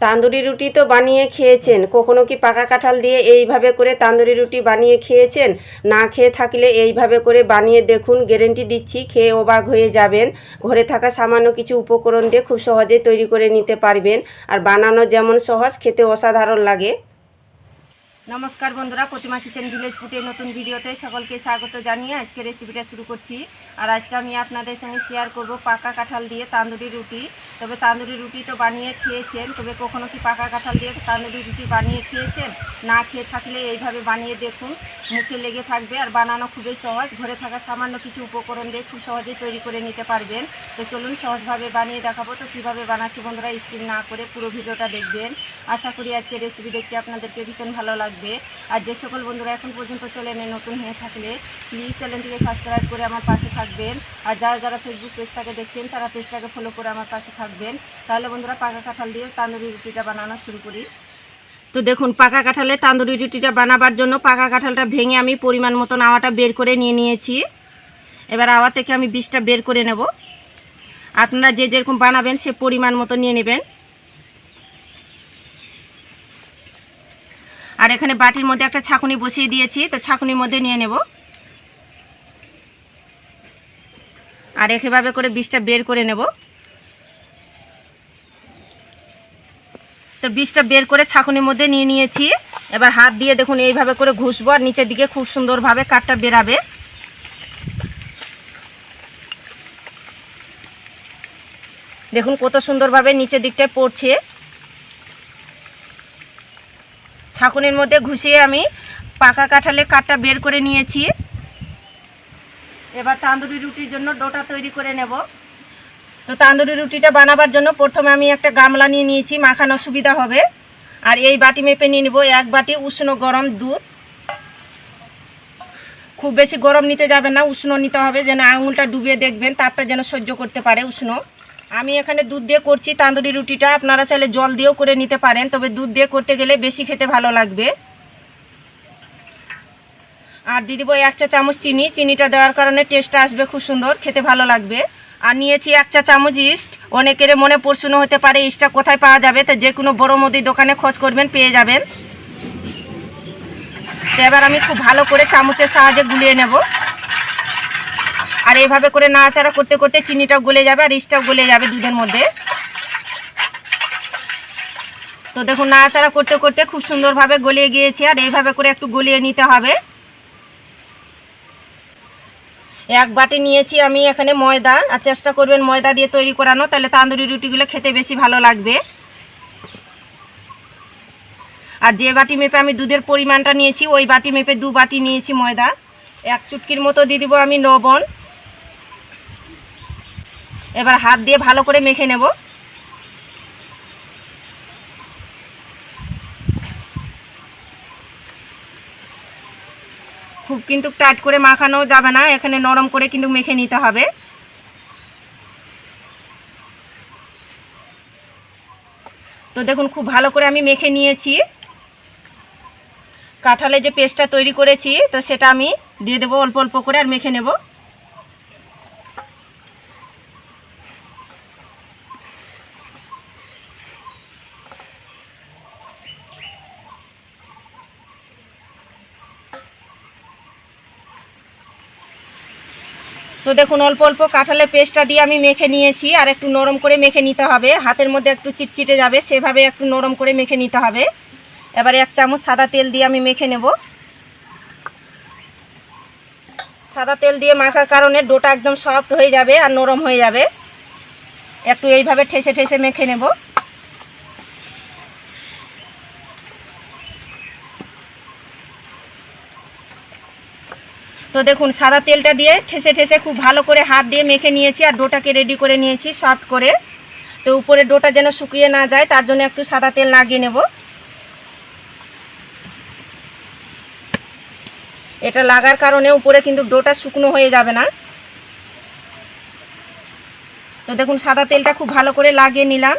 তান্দুরি রুটি তো বানিয়ে খেয়েছেন, কখনো কি পাকা কাঁঠাল দিয়ে এইভাবে করে তান্দুরি রুটি বানিয়ে খেয়েছেন? না খেয়ে থাকলে এইভাবে করে বানিয়ে দেখুন, গ্যারেন্টি দিচ্ছি খেয়ে অবাক হয়ে যাবেন। ঘরে থাকা সামান্য কিছু উপকরণ দিয়ে খুব সহজে তৈরি করে নিতে পারবেন, আর বানানো যেমন সহজ, খেতে অসাধারণ লাগে। নমস্কার বন্ধুরা, প্রতিমা কিচেন ভিলেজ ফুডের নতুন ভিডিওতে সকলকে স্বাগত জানিয়ে আজকে রেসিপিটা শুরু করছি। আর আজকে আমি আপনাদের সঙ্গে শেয়ার করব পাকা কাঁঠাল দিয়ে তান্দুরি রুটি। তবে তান্দুরি রুটি তো বানিয়ে খেয়েছেন, তবে কখনো কি পাকা কাঁঠাল দিয়ে তান্দুরি রুটি বানিয়ে খেয়েছেন? না খেয়ে থাকলে এইভাবে বানিয়ে দেখুন, মুখে লেগে থাকবে। আর বানানো খুবই সহজ, ঘরে থাকা সামান্য কিছু উপকরণ দিয়ে খুব সহজেই তৈরি করে নিতে পারবেন। তো চলুন সহজভাবে বানিয়ে দেখাবো। তো কীভাবে বানাচ্ছি বন্ধুরা, স্কিপ না করে পুরো ভিডিওটা দেখবেন। আশা করি আজকে রেসিপি দেখতে আপনাদেরকে ভীষণ ভালো লাগবে। আর যে সকল বন্ধুরা এখন পর্যন্ত চ্যানেলে নতুন হয়ে থাকলে প্লিজ চ্যানেলটিকে সাবস্ক্রাইব করে আমার পাশে থাকবেন। আর যারা যারা ফেসবুক পেজটাকে দেখছেন তারা পেজটাকে ফলো করে আমার পাশে থাকবেন। তাহলে বন্ধুরা পাকা কাঁঠাল দিয়ে তান্দুরি রুটিটা বানানো শুরু করি। তো দেখুন, পাকা কাঁঠালে তান্দুরি রুটিটা বানাবার জন্য পাকা কাঁঠালটা ভেঙে আমি পরিমাণ মতন আওয়াটা বের করে নিয়েছি। এবার আওয়া থেকে আমি বীজটা বের করে নেব। আপনারা যে যেরকম বানাবেন সে পরিমাণ মতো নিয়ে নেবেন। আর এখানে বাটির মধ্যে একটা ছাঁকুনি বসিয়ে দিয়েছি, তো ছাঁকুনির মধ্যে নিয়ে নেব। আর এভাবে করে বীজটা বের করে নেব। তো বীজটা বের করে ছাঁকুনির মধ্যে নিয়ে নিয়েছি। এবার হাত দিয়ে দেখুন এইভাবে করে ঘষবো, আর নিচের দিকে খুব সুন্দরভাবে কাঠটা বেরাবে। দেখুন কত সুন্দরভাবে নিচের দিকটায় পড়ছে। ছাঁকুনির মধ্যে ঘুষিয়ে আমি পাকা কাঁঠালের কাঠটা বের করে নিয়েছি। এবার তান্দুরি রুটির জন্য ডোটা তৈরি করে নেব। তো তান্দুরি রুটিটা বানাবার জন্য প্রথমে আমি একটা গামলা নিয়ে নিয়েছি, মাখানো সুবিধা হবে। আর এই বাটি মেপে নিয়ে নেব 1 বাটি উষ্ণ গরম দুধ। খুব বেশি গরম নিতে যাবে না, উষ্ণ নিতে হবে, যেন আঙুলটা ডুবিয়ে দেখবেন, তাপটা যেন সহ্য করতে পারে উষ্ণ। আমি এখানে দুধ দিয়ে করছি তান্দুরি রুটিটা, আপনারা চাইলে জল দিয়েও করে নিতে পারেন, তবে দুধ দিয়ে করতে গেলে বেশি খেতে ভালো লাগবে। আর দিয়ে দেবো 1 চা চামচ চিনি। চিনিটা দেওয়ার কারণে টেস্টটা আসবে খুব সুন্দর, খেতে ভালো লাগবে। আর নিয়েছি 1 চা চামচ ইস্ট। অনেকের মনে প্রশ্ন হতে পারে ইস্টটা কোথায় পাওয়া যাবে, তো যে কোনো বড় মুদির দোকানে খোঁজ করবেন, পেয়ে যাবেন। তো এবার আমি খুব ভালো করে চামচের সাহায্যে গুলিয়ে নেব। আর এইভাবে করে নাড়াচাড়া করতে করতে চিনিটাও গলে যাবে আর ইস্টটাও গলে যাবে দুধের মধ্যে। তো দেখুন নাড়াচাড়া করতে করতে খুব সুন্দরভাবে গলিয়ে গিয়েছে। আর এইভাবে করে একটু গলিয়ে নিতে হবে। 1 বাটি নিয়েছি আমি এখানে ময়দা। আর চেষ্টা করবেন ময়দা দিয়ে তৈরি করানো, তাহলে তান্দুরি রুটিগুলো খেতে বেশি ভালো লাগবে। আর যে বাটি মেপে আমি দুধের পরিমাণটা নিয়েছি ওই বাটি মেপে 2 বাটি নিয়েছি ময়দা। 1 চুটকির মতো দিয়ে দিব আমি লবণ। এবার হাত দিয়ে ভালো করে মেখে নেব। খুব কিন্তু টাইট করে মাখানো যাবে না, এখানে নরম করে কিন্তু মেখে নিতে হবে। তো দেখুন খুব ভালো করে আমি মেখে নিয়েছি। কাঁঠালে যে পেস্টটা তৈরি করেছি তো সেটা আমি দিয়ে দেবো অল্প অল্প করে, আর মেখে নেব। তো দেখুন অল্প অল্প কাঁঠালের পেস্টটা দিয়ে আমি মেখে নিয়েছি। আর একটু নরম করে মেখে নিতে হবে, হাতের মধ্যে একটু চিটচিটে যাবে সেভাবে একটু নরম করে মেখে নিতে হবে। এবারে 1 চামচ সাদা তেল দিয়ে আমি মেখে নেব। সাদা তেল দিয়ে মাখার কারণে ডোটা একদম সফট হয়ে যাবে আর নরম হয়ে যাবে। একটু এইভাবে ঠেসে ঠেসে মেখে নেব। তো দেখুন সাদা তেলটা দিয়ে ঠেসে ঠেসে খুব ভালো করে হাত দিয়ে মেখে নিয়েছি। আর ডোটাকে রেডি করে নিয়েছি সফট করে। তো উপরে ডোটা যেন শুকিয়ে না যায় তার জন্য একটু সাদা তেল লাগিয়ে নেব। এটা লাগার কারণে উপরে কিন্তু ডোটা শুকনো হয়ে যাবে না। তো দেখুন সাদা তেলটা খুব ভালো করে লাগিয়ে নিলাম।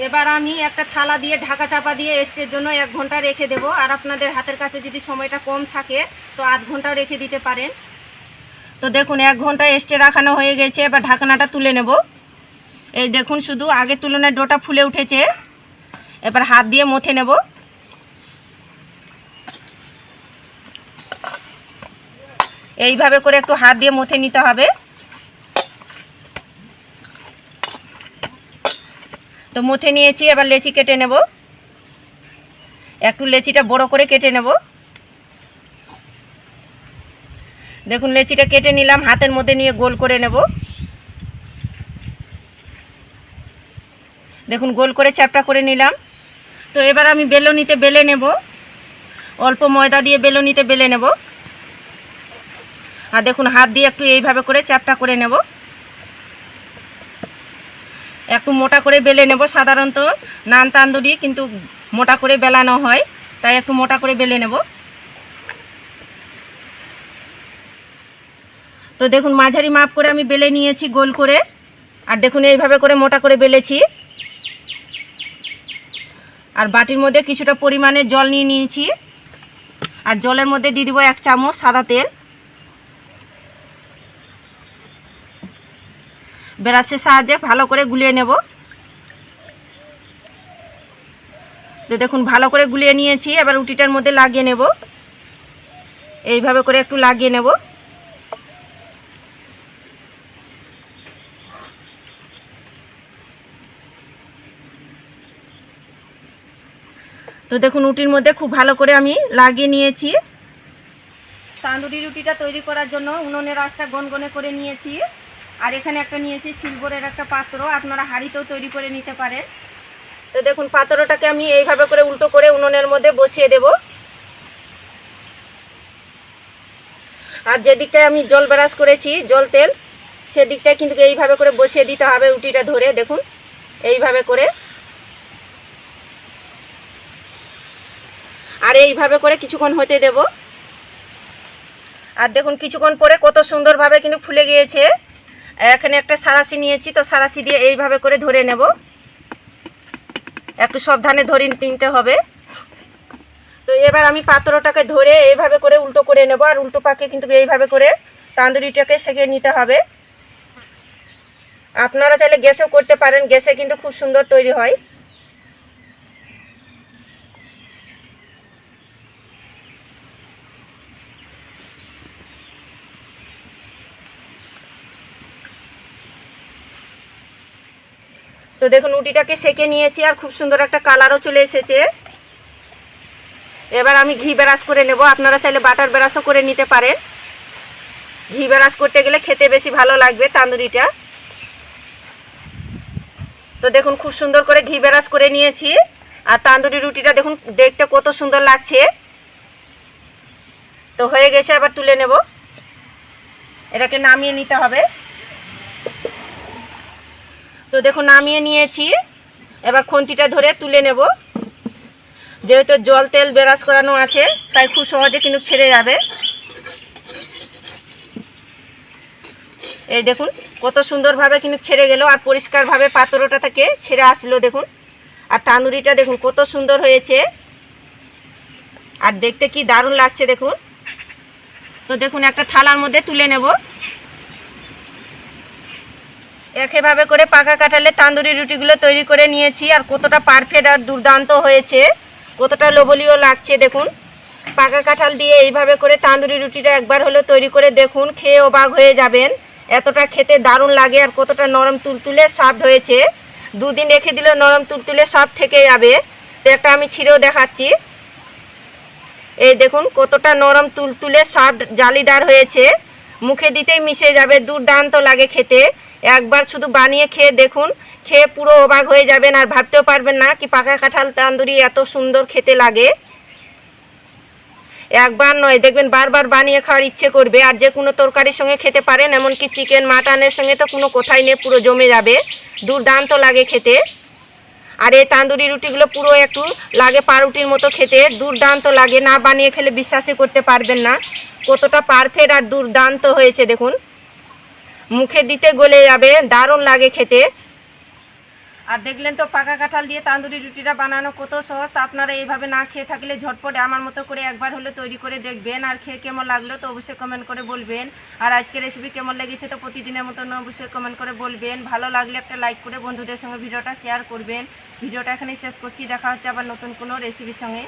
এবার আমি একটা থালা দিয়ে ঢাকা চাপা দিয়ে রেস্টের জন্য 1 ঘন্টা রেখে দেব। আর আপনাদের হাতের কাছে যদি সময়টা কম থাকে তো আধ ঘন্টাও রেখে দিতে পারেন। তো দেখুন 1 ঘন্টা রেস্টে রাখানো হয়ে গেছে। এবার ঢাকনাটা তুলে নেব। এই দেখুন শুধু আগের তুলনায় ডোটা ফুলে উঠেছে। এবার হাত দিয়ে মথে নেব। এইভাবে করে একটু হাত দিয়ে মথে নিতে হবে। তো মথে নিয়েছি, এবার লেচি কেটে নেব। একটু লেচিটা বড় করে কেটে নেব। দেখুন লেচিটা কেটে নিলাম, হাতের মধ্যে নিয়ে গোল করে নেব। দেখুন গোল করে চ্যাপটা করে নিলাম। তো এবার আমি বেলনিতে বেলে নেব, অল্প ময়দা দিয়ে বেলনিতে বেলে নেব। আর দেখুন হাত দিয়ে একটু এইভাবে করে চ্যাপটা করে নেব। একটু মোটা করে বেলে নেব। সাধারণত নান তান্দুরি কিন্তু মোটা করে বেলানো হয়, তাই একটু মোটা করে বেলে নেব। তো দেখুন মাঝারি মাপ করে আমি বেলে নিয়েছি গোল করে। আর দেখুন এইভাবে করে মোটা করে বেলেছি। আর বাটির মধ্যে কিছুটা পরিমাণে জল নিয়ে নিয়েছি। আর জলের মধ্যে দিয়ে দিব 1 চামচ সাদা তেল। ব্রাশের সাহায্যে ভালো করে গুলিয়ে নেব। তো দেখুন ভালো করে গুলিয়ে নিয়েছি। এবার রুটিটার মধ্যে লাগিয়ে নেব। এইভাবে করে একটু লাগিয়ে নেব। তো দেখুন রুটির মধ্যে খুব ভালো করে আমি লাগিয়ে নিয়েছি। তান্দুরি রুটিটা তৈরি করার জন্য উনুনের আঁচটা গনগনে করে নিয়েছি। আর এখানে একটা নিয়েছি সিলভারের একটা পাত্র, আপনারা হাঁড়িতেও তৈরি করে নিতে পারেন। তো দেখুন পাত্রটাকে আমি এইভাবে করে উল্টো করে উনুনের মধ্যে বসিয়ে দেব। আর যে দিকটায় আমি জল ব্রাশ করেছি জল তেল, সেদিকটায় কিন্তু এইভাবে করে বসিয়ে দিতে হবে রুটিটা ধরে। দেখুন এইভাবে করে। আর এইভাবে করে কিছুক্ষণ হতে দেব। আর দেখুন কিছুক্ষণ পরে কত সুন্দরভাবে কিন্তু ফুলে গিয়েছে। এখানে একটা সারাশি নিয়েছি, তো সারাশি দিয়ে এইভাবে করে ধরে নেব। একটু সাবধানে ধরে নিতে হবে। তো এবার আমি পাত্রটাকে ধরে এইভাবে করে উল্টো করে নেব। আর উল্টো পাকে কিন্তু এইভাবে করে তান্দুরিটাকে সেঁকে নিতে হবে। আপনারা চাইলে গ্যাসেও করতে পারেন, গ্যাসে কিন্তু খুব সুন্দর তৈরি হয়। তো দেখুন রুটিটাকে সেঁকে নিয়েছি আর খুব সুন্দর একটা কালারও চলে এসেছে। এবার আমি ঘি ব্রাশ করে নেব। আপনারা চাইলে বাটার ব্রাশও করে নিতে পারেন। ঘি ব্রাশ করতে গেলে খেতে বেশি ভালো লাগবে তান্দুরিটা। তো দেখুন খুব সুন্দর করে ঘি ব্রাশ করে নিয়েছি। আর তান্দুরি রুটিটা দেখুন দেখতে কত সুন্দর লাগছে। তো হয়ে গেছে, আবার তুলে নেব। এটাকে নামিয়ে নিতে হবে। তো দেখুন নামিয়ে নিয়েছি। এবার খুন্তিটা ধরে তুলে নেব। যেহেতু জল তেল ব্রাশ করানো আছে তাই খুব সহজে কিন্তু ছেড়ে যাবে। এই দেখুন কত সুন্দরভাবে কিন্তু ছেড়ে গেল আর পরিষ্কারভাবে পাত্রটা থেকে ছেড়ে আসলো। দেখুন আর তান্দুরিটা দেখুন কত সুন্দর হয়েছে আর দেখতে কি দারুণ লাগছে দেখুন। তো দেখুন একটা থালার মধ্যে তুলে নেব। একইভাবে করে পাকা কাঁঠালে তান্দুরি রুটিগুলো তৈরি করে নিয়েছি। আর কতটা পারফেক্ট আর দুর্দান্ত হয়েছে, কতটা লোভনীয় লাগছে দেখুন। পাকা কাঁঠাল দিয়ে এইভাবে করে তান্দুরি রুটিটা একবার হলেও তৈরি করে দেখুন, খেয়ে অবাক হয়ে যাবেন। এতটা খেতে দারুণ লাগে আর কতটা নরম তুলতুলে সফট হয়েছে। 2 দিন রেখে দিলে নরম তুলতুলে সফট থেকে যাবে। তো একটা আমি ছিঁড়েও দেখাচ্ছি। এই দেখুন কতটা নরম তুলতুলে সফট জালিদার হয়েছে, মুখে দিতেই মিশে যাবে। দুর্দান্ত লাগে খেতে। একবার শুধু বানিয়ে খেয়ে দেখুন, খেয়ে পুরো অবাক হয়ে যাবেন আর ভাবতেও পারবেন না কি পাকা কাঁঠাল তান্দুরি এত সুন্দর খেতে লাগে। একবার নয় দেখবেন বারবার বানিয়ে খাওয়ার ইচ্ছে করবে। আর যে কোনো তরকারির সঙ্গে খেতে পারেন, এমনকি চিকেন মাটনের সঙ্গে তো কোনো কথাই নেই, পুরো জমে যাবে। দুর্দান্ত লাগে খেতে। আর এই তান্দুরি রুটিগুলো পুরো একটু লাগে পাউরুটির মতো খেতে, দুর্দান্ত লাগে। না বানিয়ে খেলে বিশ্বাসই করতে পারবেন না কতটা পারফেক্ট আর দুর্দান্ত হয়েছে দেখুন। মুখে দিতে গলে যাবে, দারুণ লাগে খেতে। আর দেখলেন তো পাকা কাঁঠাল দিয়ে তান্দুরি রুটিটা বানানো কত সহজ। তা আপনারা এইভাবে না খেয়ে থাকলে ঝটপট আমার মতো করে একবার হলে তৈরি করে দেখবেন। আর খেয়ে কেমন লাগলো তো অবশ্যই কমেন্ট করে বলবেন। আর আজকের রেসিপি কেমন লেগেছে তো প্রতিদিনের মতন অবশ্যই কমেন্ট করে বলবেন। ভালো লাগলে একটা লাইক করে বন্ধুদের সঙ্গে ভিডিওটা শেয়ার করবেন। ভিডিওটা এখানেই শেষ করছি, দেখা হচ্ছে আবার নতুন কোনো রেসিপির সঙ্গে।